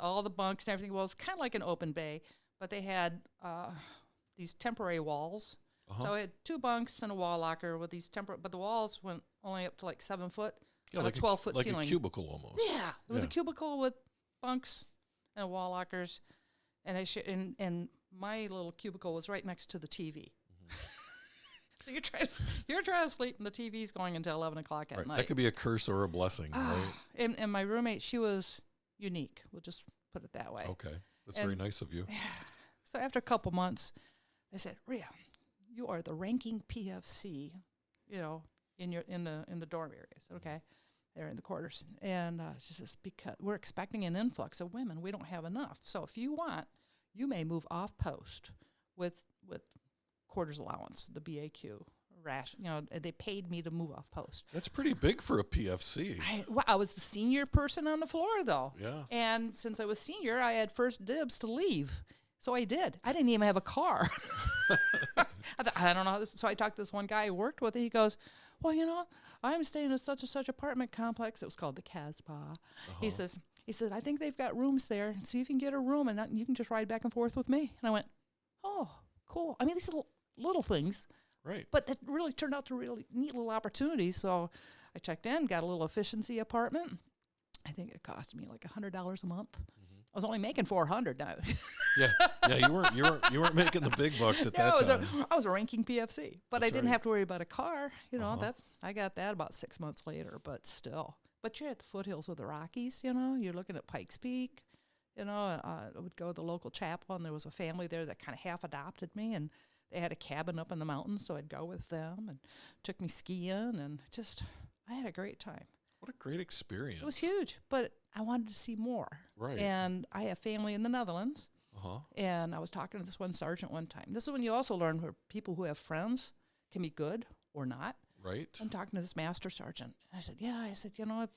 all the bunks and everything. Well, it's kind of like an open bay, but they had these temporary walls. So I had 2 bunks and a wall locker with these but the walls went only up to like 7 foot, Yeah, but like a 12-foot like ceiling. a cubicle almost. Yeah, it was a cubicle with bunks and wall lockers, and and my little cubicle was right next to the TV. So you're trying to sleep, and the TV's going until 11 o'clock at night. That could be a curse or a blessing, right? And my roommate, she was unique. We'll just put it that way. Okay, that's very nice of you. So after a couple months, they said, Rhea, you are the ranking PFC, in the dorm area. I said, okay, they're in the quarters, and she says, because we're expecting an influx of women, we don't have enough. So if you want, you may move off post with quarters allowance, the BAQ ration. They paid me to move off post. That's pretty big for a PFC. I was the senior person on the floor, though. Yeah. And since I was senior, I had first dibs to leave. So I did. I didn't even have a car. I don't know how this. So I talked to this one guy I worked with, and he goes, well, I'm staying in such and such apartment complex. It was called the Casbah. He said, I think they've got rooms there. See if you can get a room, and you can just ride back and forth with me. And I went, oh, cool. I mean, these little things. Right. But that really turned out to really neat little opportunities. So I checked in, got a little efficiency apartment. I think it cost me like $100 a month. I was only making $400 now. Yeah, you weren't making the big bucks at that time. I was a ranking PFC, but That's I didn't right. have to worry about a car. I got that about 6 months later, but still. But you're at the foothills of the Rockies, you're looking at Pikes Peak. I would go to the local chapel, and there was a family there that kind of half adopted me, and they had a cabin up in the mountains, so I'd go with them and took me skiing, and I had a great time. What a great experience. It was huge, but I wanted to see more. Right. And I have family in the Netherlands. And I was talking to this one sergeant one time. This is when you also learn where people who have friends can be good or not. Right. I'm talking to this master sergeant. I said, if